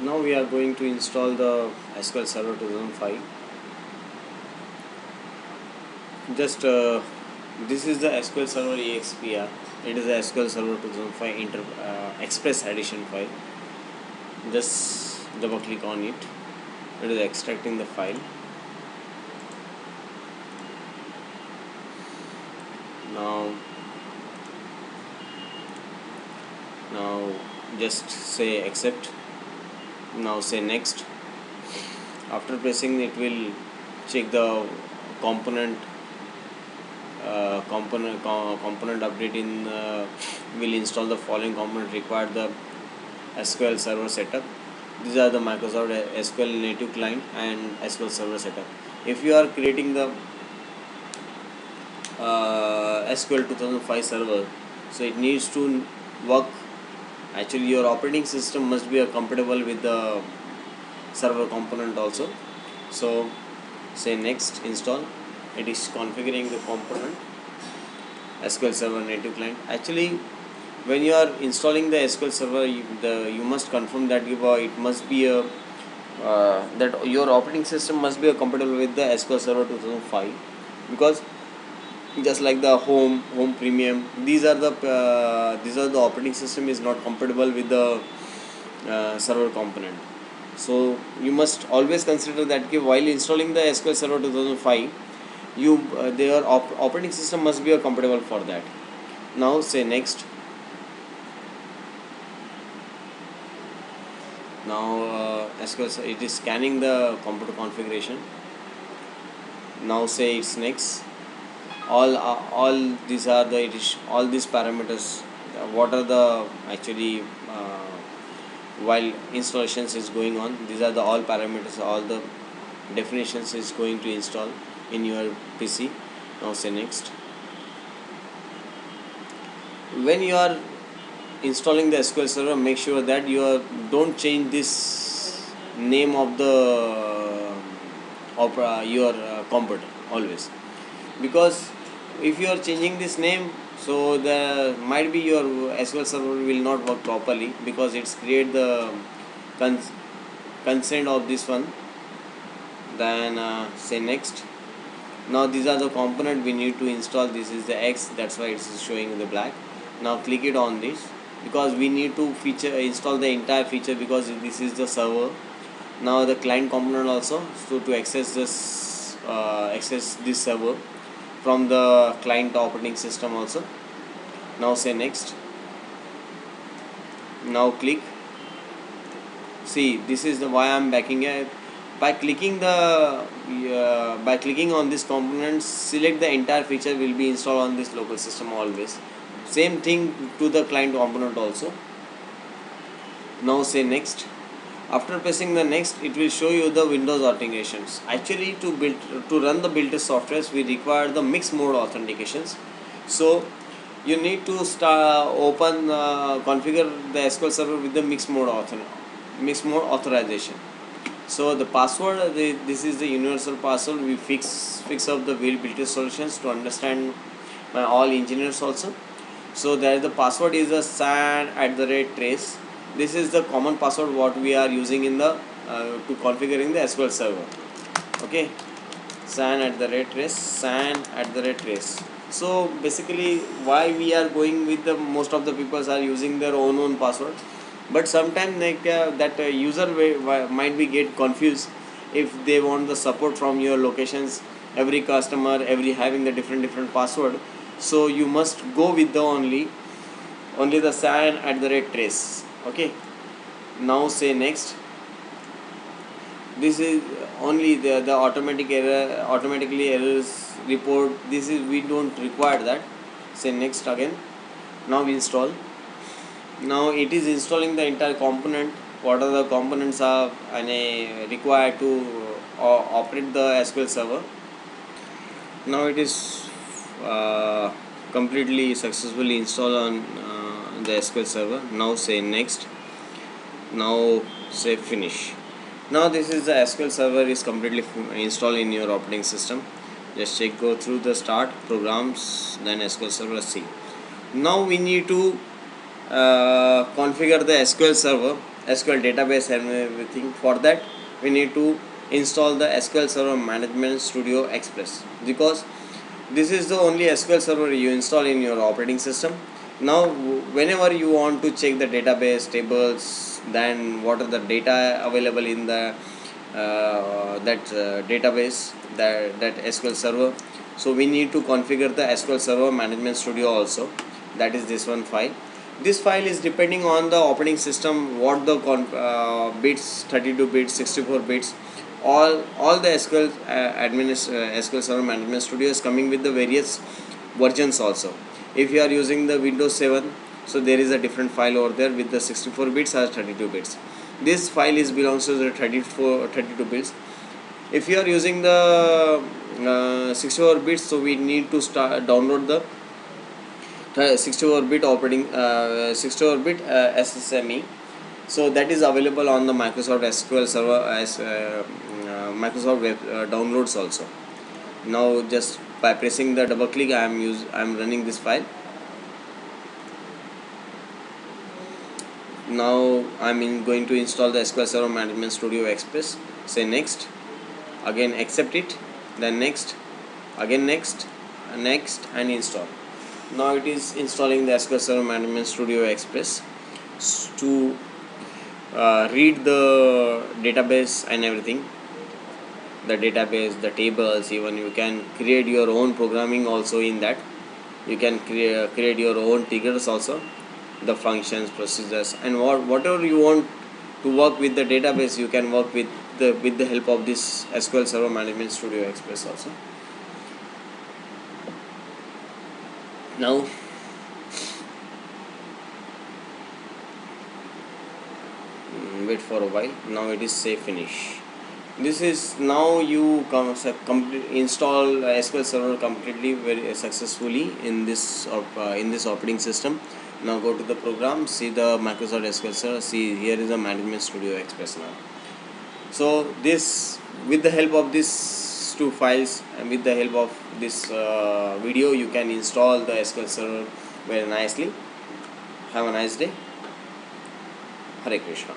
Now we are going to install the SQL Server 2005. Just this is the SQL Server EXPR. It is the SQL Server 2005 Express Edition file. Just double click on it. It is extracting the file. Now just say accept. Now say next. After pressing, it will check the component component update in will install the following component required the SQL Server setup. These are the Microsoft SQL native client and SQL Server setup. If you are creating the SQL 2005 server, so it needs to work. Actually, your operating system must be compatible with the server component also. So say next, install. It is configuring the component SQL Server native client. Actually, when you are installing the SQL Server, you must confirm that it must be a that your operating system must be compatible with the SQL Server 2005, because just like the home premium, these are the operating system is not compatible with the server component. So you must always consider that while installing the SQL Server 2005, their operating system must be compatible for that. Now say next. Now SQL, it is scanning the computer configuration. Now say it's next. All these are all these parameters. What are the actually while installations is going on, these are the all parameters, all the definitions is going to install in your PC. Now say next. When you are installing the SQL Server, make sure that don't change this name of the your computer always, because if you are changing this name, so the might be your SQL Server will not work properly, because it's create the consent of this one. Then say next. Now these are the component we need to install. This is the X, that's why it's showing the black. Now click it on this, because we need to install the entire feature, because this is the server. Now the client component also, so to access this server from the client operating system also. Now say next. Now click. See, this is the why I'm backing it. By clicking on this component, select the entire feature will be installed on this local system always. Same thing to the client component also. Now say next. After pressing the next, it will show you the Windows authentications. Actually, to run the built softwares, we require the mixed mode authentications. So you need to configure the SQL Server with the mixed mode authorization. So the password, this is the universal password. We fix up the built solutions to understand by all engineers also. So there the password is a san@trace. This is the common password what we are using in the to configuring the SQL Server. Okay, san@trace. So basically, why we are going with the most of the people are using their own password, but sometimes that user might be get confused if they want the support from your locations. Every customer having the different password, so you must go with the only the san@trace. Okay, now say next. This is only the automatically errors report. This is, we don't require that. Say next again. Now install. Now it is installing the entire component. What are the components are required to operate the SQL Server. Now it is completely successfully installed on the SQL Server. Now say next. Now say finish. Now this is the SQL Server is completely installed in your operating system. Just go through the start, programs, then SQL Server C. Now we need to configure the SQL Server SQL database and everything. For that we need to install the SQL Server Management Studio Express, because this is the only SQL server you install in your operating system. Now whenever you want to check the database tables, then what are the data available in the database, that SQL server, so we need to configure the SQL Server Management Studio also. That is this one file. This file is depending on the operating system, what the bits, 32 bits, 64 bits, all the SQL Server Management Studio is coming with the various versions also. If you are using the Windows 7, so there is a different file over there with the 64 bits or 32 bits. This file is belongs to the 32 bits. If you are using the 64 bits, so we need to start download the 64-bit operating 64-bit SSME. So that is available on the Microsoft SQL Server as Microsoft Web downloads also. Now just by pressing the double click, I am running this file. Now I am going to install the SQL Server Management Studio Express. Say next, again accept it, then next, again next, and install. Now it is installing the SQL Server Management Studio Express to read the database and everything, the database, the tables. Even you can create your own programming also in that. You can create your own triggers also, the functions, procedures, and whatever you want to work with the database, you can work with the help of this SQL Server Management Studio Express also. Now wait for a while. Now it is say finish. This is now you install SQL Server completely very successfully in this operating system. Now go to the program, see the Microsoft SQL Server, see here is the Management Studio Express now. So this, with the help of these two files and with the help of this video, you can install the SQL Server very nicely. Have a nice day. Hare Krishna.